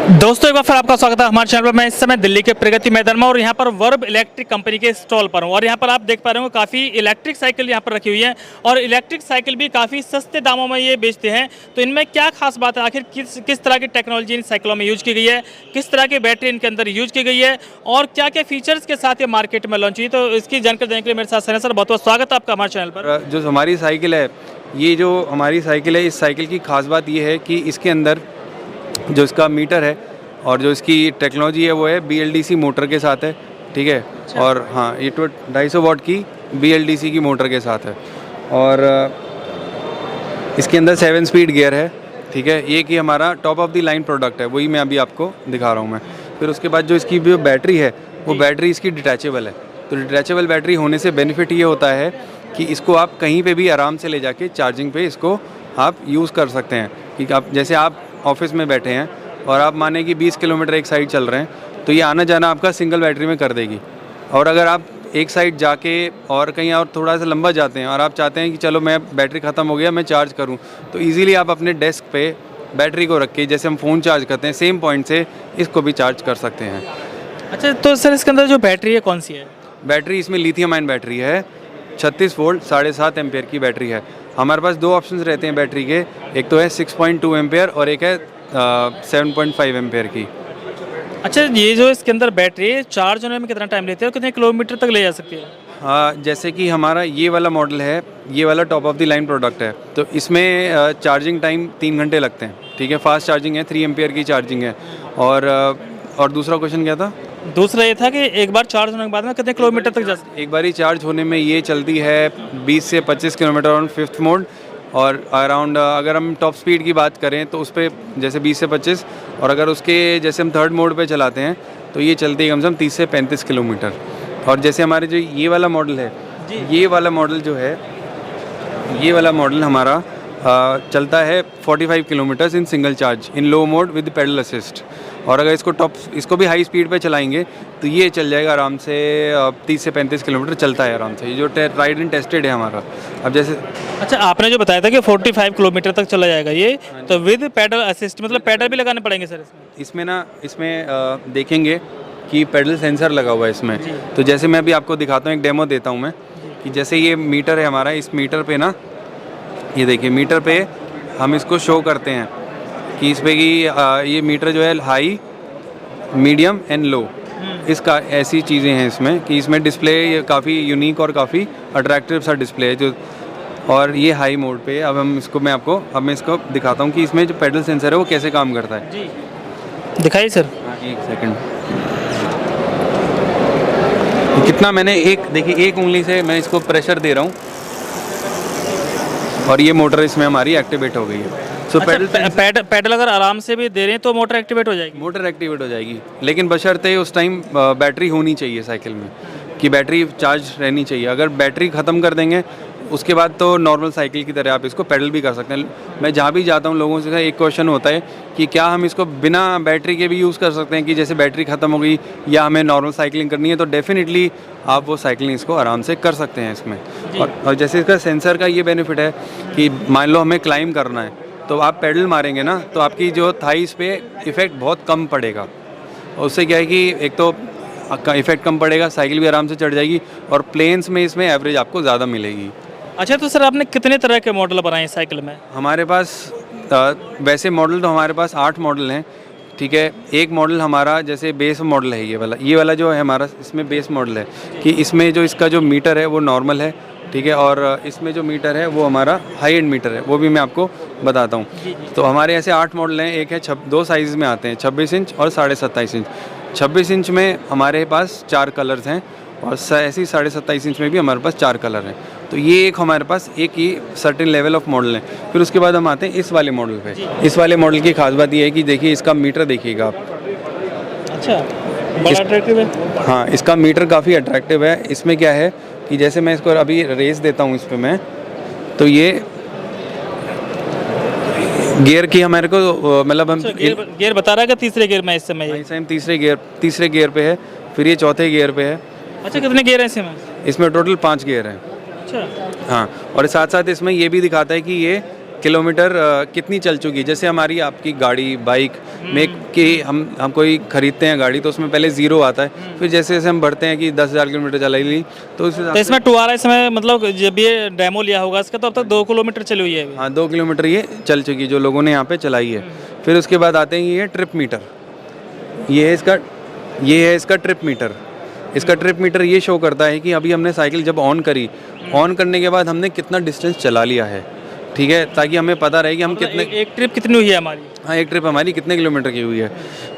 दोस्तों एक बार फिर आपका स्वागत है हमारे चैनल पर। मैं इस समय दिल्ली के प्रगति मैदान में और यहाँ पर वर्ब इलेक्ट्रिक कंपनी के स्टॉल पर हूँ और यहाँ पर आप देख पा रहे हो काफ़ी इलेक्ट्रिक साइकिल यहाँ पर रखी हुई है और इलेक्ट्रिक साइकिल भी काफ़ी सस्ते दामों में ये बेचते हैं। तो इनमें क्या खास बात है, आखिर किस तरह की टेक्नोलॉजी इन साइकिलों में यूज की गई है, किस तरह की बैटरी इनके अंदर यूज की गई है और क्या क्या फीचर्स के साथ ये मार्केट में लॉन्च हुई। तो इसकी जानकारी देने के लिए मेरे साथ सर, बहुत बहुत स्वागत है आपका हमारे चैनल पर। जो हमारी साइकिल है, ये जो हमारी साइकिल है, इस साइकिल की खास बात ये है कि इसके अंदर जो इसका मीटर है और जो इसकी टेक्नोलॉजी है वो है BLDC मोटर के साथ है, ठीक है। और हाँ, ये 250 वाट की BLDC की मोटर के साथ है और इसके अंदर 7 स्पीड गियर है, ठीक है। ये कि हमारा top of the line product है, वही मैं अभी आपको दिखा रहा हूँ मैं। फिर उसके बाद जो इसकी जो बैटरी है वो बैटरी इसकी डिटैचेबल है। तो डिटैचेबल बैटरी होने से बेनिफिट ये होता है कि इसको आप कहीं पे भी आराम से ले जाके चार्जिंग पे इसको आप यूज़ कर सकते हैं। कि आप जैसे आप ऑफिस में बैठे हैं और आप माने कि 20 किलोमीटर एक साइड चल रहे हैं, तो ये आना जाना आपका सिंगल बैटरी में कर देगी। और अगर आप एक साइड जाके और कहीं और थोड़ा सा लंबा जाते हैं और आप चाहते हैं कि चलो मैं बैटरी ख़त्म हो गया, मैं चार्ज करूं, तो इजीली आप अपने डेस्क पे बैटरी को रख के, जैसे हम फ़ोन चार्ज करते हैं, सेम पॉइंट से इसको भी चार्ज कर सकते हैं। अच्छा, तो सर इसके अंदर जो बैटरी है कौन सी है? बैटरी इसमें लिथियम आयन बैटरी है, 36 वोल्ट 7.5 एम्पेयर की बैटरी है। हमारे पास दो ऑप्शंस रहते हैं बैटरी के, एक तो है 6.2 एम्पेयर और एक है 7.5 एम्पेयर की। अच्छा, ये जो इसके अंदर बैटरी है चार्ज होने में कितना टाइम लेती है और कितने किलोमीटर तक ले जा सकती है? हाँ, जैसे कि हमारा ये वाला मॉडल है, ये वाला top of the line product है, तो इसमें चार्जिंग टाइम 3 घंटे लगते हैं, ठीक है। फास्ट चार्जिंग है, 3 एम्पेयर की चार्जिंग है। और दूसरा क्वेश्चन क्या था? दूसरा ये था कि एक बार चार्ज होने के बाद में कितने किलोमीटर तक जा सकती है? एक बार ही चार्ज होने में ये चलती है 20 से 25 किलोमीटर ऑन फिफ्थ मोड। और अराउंड अगर हम टॉप स्पीड की बात करें तो उस पर जैसे 20 से 25, और अगर उसके जैसे हम थर्ड मोड पे चलाते हैं तो ये चलती है कम से कम 30 से 35 किलोमीटर। और जैसे हमारे जो ये वाला मॉडल है, ये वाला मॉडल जो है, ये वाला मॉडल हमारा चलता है 45 kilometres in single charge in low mode with pedal assist. और अगर इसको भी हाई स्पीड पे चलाएंगे तो ये चल जाएगा आराम से 30 से 35 किलोमीटर चलता है आराम से। ये जो राइड एंड टेस्टेड है हमारा। अब जैसे अच्छा, आपने जो बताया था कि 45 किलोमीटर तक चला जाएगा ये, तो विद पेडल असिस्ट मतलब पेडल भी लगाने पड़ेंगे सर इसमें? इसमें देखेंगे कि पेडल सेंसर लगा हुआ है इसमें। तो जैसे मैं अभी आपको दिखाता हूँ, एक डेमो देता हूँ मैं, कि जैसे ये मीटर है हमारा, इस मीटर पे ना, ये देखिए मीटर पे हम इसको शो करते हैं कि इस पे कि ये मीटर जो है हाई, मीडियम एंड लो, इसका ऐसी चीज़ें हैं इसमें कि इसमें डिस्प्ले काफ़ी यूनिक और काफ़ी अट्रैक्टिव सा डिस्प्ले है जो। और ये हाई मोड पे अब मैं इसको दिखाता हूँ कि इसमें जो पेडल सेंसर है वो कैसे काम करता है। जी, दिखाइए सर। एक सेकंड, कितना मैंने देखिए एक उंगली से मैं इसको प्रेशर दे रहा हूँ और ये मोटर इसमें हमारी एक्टिवेट हो गई है। सो पेडल अगर आराम से भी दे रहे हैं तो मोटर एक्टिवेट हो जाएगी? मोटर एक्टिवेट हो जाएगी, लेकिन बशर्ते उस टाइम बैटरी होनी चाहिए साइकिल में, कि बैटरी चार्ज रहनी चाहिए। अगर बैटरी ख़त्म कर देंगे उसके बाद तो नॉर्मल साइकिल की तरह आप इसको पेडल भी कर सकते हैं। मैं जहाँ भी जाता हूँ लोगों से एक क्वेश्चन होता है कि क्या हम इसको बिना बैटरी के भी यूज़ कर सकते हैं, कि जैसे बैटरी ख़त्म हो गई या हमें नॉर्मल साइकिलिंग करनी है, तो डेफिनेटली आप वो साइकिलिंग इसको आराम से कर सकते हैं इसमें। और जैसे इसका सेंसर का ये बेनिफिट है कि मान लो हमें क्लाइंब करना है तो आप पेडल मारेंगे ना, तो आपकी जो थाइस पे इफ़ेक्ट बहुत कम पड़ेगा। उससे क्या है कि एक तो इफ़ेक्ट कम पड़ेगा, साइकिल भी आराम से चढ़ जाएगी और प्लेन्स में इसमें एवरेज आपको ज़्यादा मिलेगी। अच्छा, तो सर आपने कितने तरह के मॉडल बनाए साइकिल में? हमारे पास वैसे मॉडल तो हमारे पास 8 मॉडल हैं, ठीक है। एक मॉडल हमारा जैसे बेस मॉडल है, ये वाला जो है हमारा, इसमें बेस मॉडल है कि इसमें जो इसका जो मीटर है वो नॉर्मल है, ठीक है। और इसमें जो मीटर है वो हमारा हाई एंड मीटर है, वो भी मैं आपको बताता हूँ। तो हमारे ऐसे 8 मॉडल हैं। एक है 2 साइज़ में आते हैं, 26 इंच और 27.5 इंच। 26 इंच में हमारे पास 4 कलर्स हैं और ऐसे ही 27.5 इंच में भी हमारे पास 4 कलर हैं। तो ये एक हमारे पास एक ही सर्टेन लेवल ऑफ मॉडल है। फिर उसके बाद हम आते हैं इस वाले मॉडल पे। इस वाले मॉडल की खास बात ये है कि देखिए इसका मीटर देखिएगा आप। अच्छा, बड़ा अट्रैक्टिव है। हाँ, इसका मीटर काफ़ी अट्रैक्टिव है। इसमें क्या है कि जैसे मैं इसको अभी रेस देता हूँ इस पर मैं, तो ये गियर की हमारे को मतलब हम गियर बता रहा है कि तीसरे गियर में इस समय? तीसरे गियर पे है, फिर ये चौथे गियर पे है। अच्छा, कितने गियर हैं इसमें? इसमें टोटल 5 गियर हैं। अच्छा, हाँ, और साथ साथ इसमें ये भी दिखाता है कि ये किलोमीटर कितनी चल चुकी है। जैसे हमारी आपकी गाड़ी बाइक में कि हम कोई ख़रीदते हैं गाड़ी तो उसमें पहले ज़ीरो आता है, फिर जैसे जैसे हम बढ़ते हैं कि 10,000 किलोमीटर चलाई ली तो उस हिसाब तो इसमें 2R इसमें मतलब जब ये डेमो लिया होगा इसका तो अब तक 2 किलोमीटर चली हुई है अभी। हाँ 2 किलोमीटर ये चल चुकी जो लोगों ने यहाँ पे चलाई है। फिर उसके बाद आते हैं ये ट्रिप मीटर, ये है इसका ट्रिप मीटर। इसका ट्रिप मीटर ये शो करता है कि अभी हमने साइकिल जब ऑन करी, ऑन करने के बाद हमने कितना डिस्टेंस चला लिया है, ठीक है, ताकि हमें पता रहे कि हम कितने एक ट्रिप कितनी हुई है हमारी। हाँ एक ट्रिप हमारी कितने किलोमीटर की हुई है।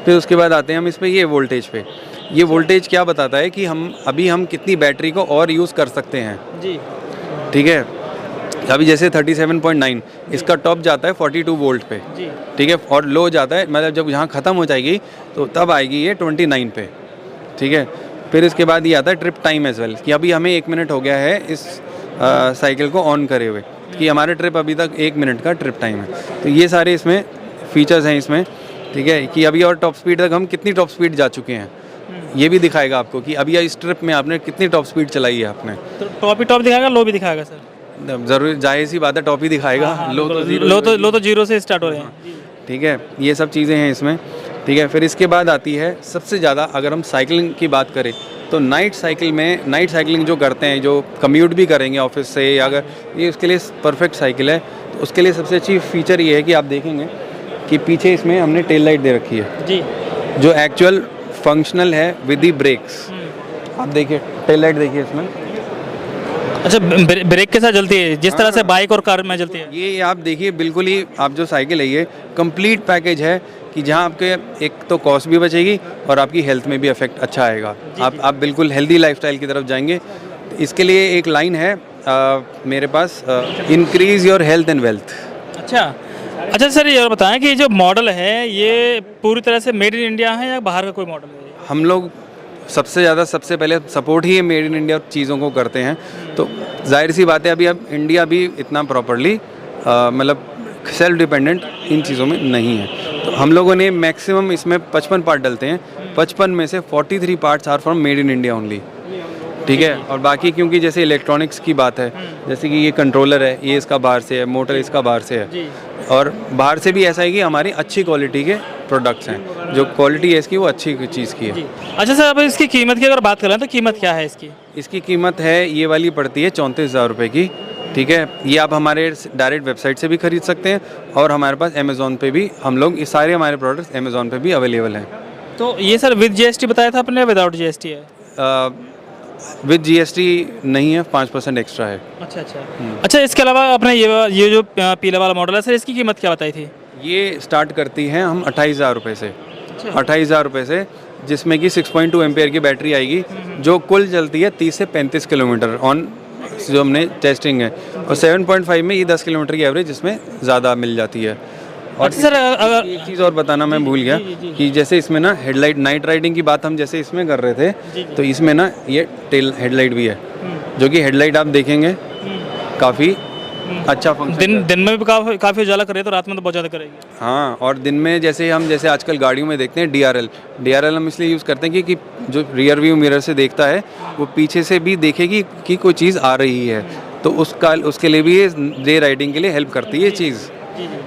फिर उसके बाद आते हैं हम इस पे ये वोल्टेज पे। ये वोल्टेज क्या बताता है कि हम कितनी बैटरी को और यूज़ कर सकते हैं जी, ठीक है। अभी जैसे 37.9 इसका टॉप जाता है 42 वोल्ट पे, जी, ठीक है, और लो जाता है मतलब जब यहाँ ख़त्म हो जाएगी तो तब आएगी ये 29 पे, ठीक है। फिर इसके बाद ये आता है ट्रिप टाइम एज वेल कि अभी हमें 1 मिनट हो गया है इस साइकिल को ऑन करे हुए कि हमारे ट्रिप अभी तक 1 मिनट का ट्रिप टाइम है। तो ये सारे इसमें फीचर्स हैं इसमें, ठीक है, कि अभी और टॉप स्पीड तक हम कितनी टॉप स्पीड जा चुके हैं ये भी दिखाएगा आपको कि अभी इस ट्रिप में आपने कितनी टॉप स्पीड चलाई है आपने। तो टॉप ही टॉप दिखाएगा, लो भी दिखाएगा सर? ज़रूर जाहिर सी बात है टॉप ही दिखाएगा। लो तो जीरो से स्टार्ट हो रहे हैं। ठीक है, ये सब चीज़ें हैं इसमें, ठीक है। फिर इसके बाद आती है सबसे ज़्यादा, अगर हम साइकिलिंग की बात करें तो नाइट साइकिलिंग जो करते हैं, जो कम्यूट भी करेंगे ऑफिस से, या अगर ये उसके लिए परफेक्ट साइकिल है। तो उसके लिए सबसे अच्छी फीचर ये है कि आप देखेंगे कि पीछे इसमें हमने टेल लाइट दे रखी है जी, जो एक्चुअल फंक्शनल है विद दी ब्रेक्स। आप देखिए टेल लाइट देखिए इसमें। अच्छा, ब्रेक के साथ जलती है जिस तरह से बाइक और कार में जलती है? ये आप देखिए बिल्कुल ही, आप जो साइकिल है ये कंप्लीट पैकेज है कि जहाँ आपके एक तो कॉस्ट भी बचेगी और आपकी हेल्थ में भी इफेक्ट अच्छा आएगा। आप बिल्कुल हेल्दी लाइफस्टाइल की तरफ जाएंगे। तो इसके लिए एक लाइन है मेरे पास, increase your health and wealth. अच्छा सर, ये और बताएं कि जो मॉडल है ये पूरी तरह से मेड इन इंडिया है या बाहर का कोई मॉडल है? हम लोग सबसे पहले support he made in India चीज़ों को करते हैं। तो जाहिर सी बात है अभी अब इंडिया भी इतना प्रॉपरली मतलब सेल्फ डिपेंडेंट इन चीज़ों में नहीं है। तो हम लोगों ने मैक्सिमम इसमें 55 पार्ट डलते हैं, 55 में से 43 parts are from made in India only, ठीक है। और बाकी क्योंकि जैसे इलेक्ट्रॉनिक्स की बात है, जैसे कि ये कंट्रोलर है ये इसका बाहर से है, मोटर इसका बाहर से है, और बाहर से भी ऐसा है कि हमारी अच्छी क्वालिटी के प्रोडक्ट्स हैं, जो क्वालिटी है इसकी वो अच्छी चीज़ की है। अच्छा सर, अब इसकी कीमत की अगर बात करें तो कीमत क्या है इसकी? इसकी कीमत है, ये वाली पड़ती है 34,000 रुपये की, ठीक है। ये आप हमारे डायरेक्ट वेबसाइट से भी खरीद सकते हैं और हमारे पास अमेज़ॉन पे भी, हम लोग ये सारे हमारे प्रोडक्ट्स अमेज़ॉन पे भी अवेलेबल हैं। तो ये सर विद जीएसटी बताया था आपने, विदाउट जीएसटी है? विद जीएसटी नहीं है, 5% एक्स्ट्रा है। अच्छा, इसके अलावा आपने ये जो पीला वाला मॉडल है सर, इसकी कीमत क्या बताई थी? ये स्टार्ट करती हैं हम 28,000 रुपये से, 28,000 रुपये से, जिसमें कि 6.2 एम्पेयर की बैटरी आएगी जो कुल चलती है 30 से 35 किलोमीटर ऑन जो हमने टेस्टिंग है, और 7.5 में ये 10 किलोमीटर की एवरेज इसमें ज़्यादा मिल जाती है। और अच्छा सर, अगर एक चीज़ और बताना मैं भूल गया कि जैसे इसमें ना हेडलाइट, नाइट राइडिंग की बात हम जैसे इसमें कर रहे थे, तो इसमें ना ये टेल हेडलाइट भी है, जो कि हेडलाइट आप देखेंगे काफ़ी अच्छा फंक्शन। दिन में भी काफ़ी उजाला करे तो रात में तो बहुत ज़्यादा करेगी। हाँ, और दिन में जैसे आजकल गाड़ियों में देखते हैं डीआरएल हम इसलिए यूज़ करते हैं कि जो रियर व्यू मिरर से देखता है वो पीछे से भी देखेगी कि कोई चीज़ आ रही है, तो उसके लिए भी ये डे राइडिंग के लिए हेल्प करती है ये चीज़।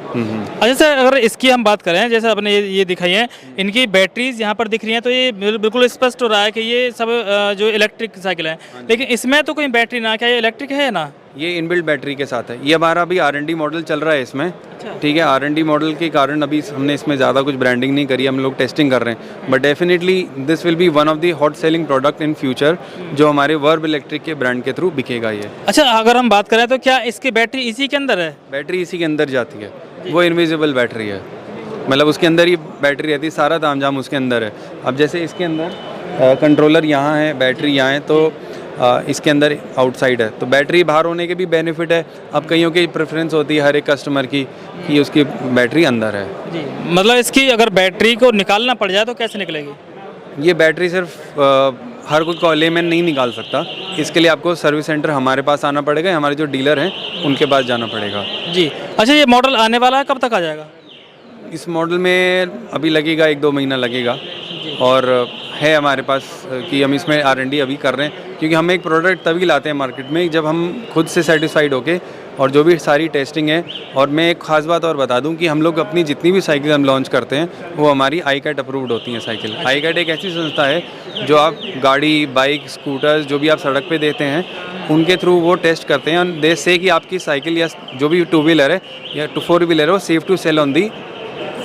अच्छा सर, अगर इसकी हम बात करें, जैसे आपने ये दिखाई है, इनकी बैटरीज यहाँ पर दिख रही हैं, तो ये बिल्कुल स्पष्ट हो रहा है कि ये सब जो इलेक्ट्रिक साइकिल है, लेकिन इसमें तो कोई बैटरी ना, क्या ये इलेक्ट्रिक है ना? ये इनबिल्ट बैटरी के साथ है। ये हमारा अभी R&D मॉडल चल रहा है इसमें, ठीक है। R&D मॉडल के कारण अभी हमने इसमें ज़्यादा कुछ ब्रांडिंग नहीं करी, हम लोग टेस्टिंग कर रहे हैं, but definitely this will be one of the hot selling product in future, जो हमारे वर्ब इलेक्ट्रिक के ब्रांड के थ्रू बिकेगा ये। अच्छा, अगर हम बात करें तो क्या इसकी बैटरी इसी के अंदर है? बैटरी इसी के अंदर जाती है, वो इनविजिबल बैटरी है, मतलब उसके अंदर ही बैटरी रहती है, सारा तामझाम उसके अंदर है। अब जैसे इसके अंदर कंट्रोलर यहाँ है, बैटरी यहाँ है, तो इसके अंदर आउटसाइड है, तो बैटरी बाहर होने के भी बेनिफिट है। अब कईयों की प्रेफरेंस होती है हर एक कस्टमर की कि उसकी बैटरी अंदर है जी। मतलब इसकी अगर बैटरी को निकालना पड़ जाए तो कैसे निकलेगी? ये बैटरी सिर्फ हर कोई लेमैन नहीं निकाल सकता, इसके लिए आपको सर्विस सेंटर हमारे पास आना पड़ेगा, हमारे जो डीलर हैं उनके पास जाना पड़ेगा जी। अच्छा, ये मॉडल आने वाला है, कब तक आ जाएगा? इस मॉडल में अभी लगेगा 1-2 महीना लगेगा, और है हमारे पास कि हम इसमें R&D अभी कर रहे हैं, क्योंकि हम एक प्रोडक्ट तभी लाते हैं मार्केट में जब हम खुद से सेटिस्फाइड होके और जो भी सारी टेस्टिंग है। और मैं एक ख़ास बात और बता दूं कि हम लोग अपनी जितनी भी साइकिल हम लॉन्च करते हैं वो हमारी आईकैट अप्रूव्ड होती हैं साइकिल। आईकैट एक ऐसी संस्था है जो आप गाड़ी, बाइक, स्कूटर्स जो भी आप सड़क पे देते हैं उनके थ्रू वो टेस्ट करते हैं, दे से कि आपकी साइकिल या जो भी 2 व्हीलर है या 4 व्हीलर है वो safe to sell on the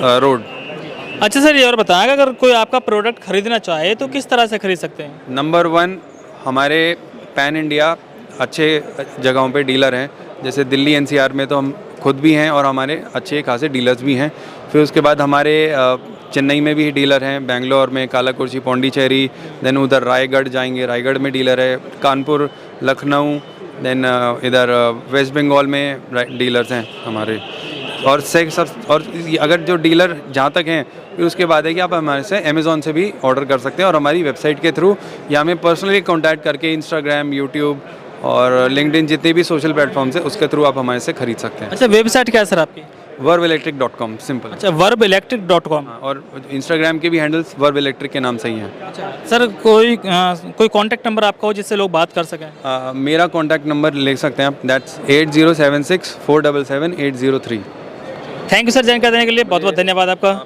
road. अच्छा सर, ये और बताएं अगर कोई आपका प्रोडक्ट खरीदना चाहे तो किस तरह से खरीद सकते हैं? नंबर 1 हमारे पैन इंडिया अच्छे जगहों पे डीलर हैं, जैसे दिल्ली एनसीआर में तो हम खुद भी हैं और हमारे अच्छे खासे डीलर्स भी हैं। फिर उसके बाद हमारे चेन्नई में भी डीलर हैं, बेंगलोर में, कालाकुर्ची, पौंडीचेरी, देन उधर रायगढ़ जाएंगे, रायगढ़ में डीलर है, कानपुर, लखनऊ, देन इधर वेस्ट बंगाल में डीलर्स हैं हमारे। और अगर जो डीलर जहाँ तक हैं फिर उसके बाद है कि आप हमारे से अमेज़ॉन से भी ऑर्डर कर सकते हैं और हमारी वेबसाइट के थ्रू या हमें पर्सनली कांटेक्ट करके इंस्टाग्राम, यूट्यूब और लिंक्डइन जितने भी सोशल प्लेटफॉर्म्स है उसके थ्रू आप हमारे से खरीद सकते हैं। अच्छा, वेबसाइट क्या है सर आपकी? verbelectric.com simple. अच्छा, verbelectric.com। और इंस्टाग्राम के भी हैंडल्स वर्ब इलेक्ट्रिक के नाम से ही हैं। अच्छा सर, कोई कांटेक्ट नंबर आपका हो जिससे लोग बात कर सकें? मेरा कॉन्टैक्ट नंबर ले सकते हैं आप, दैट्स 8076 477 803। थैंक यू सर, जानकारी देने के लिए बहुत बहुत धन्यवाद आपका।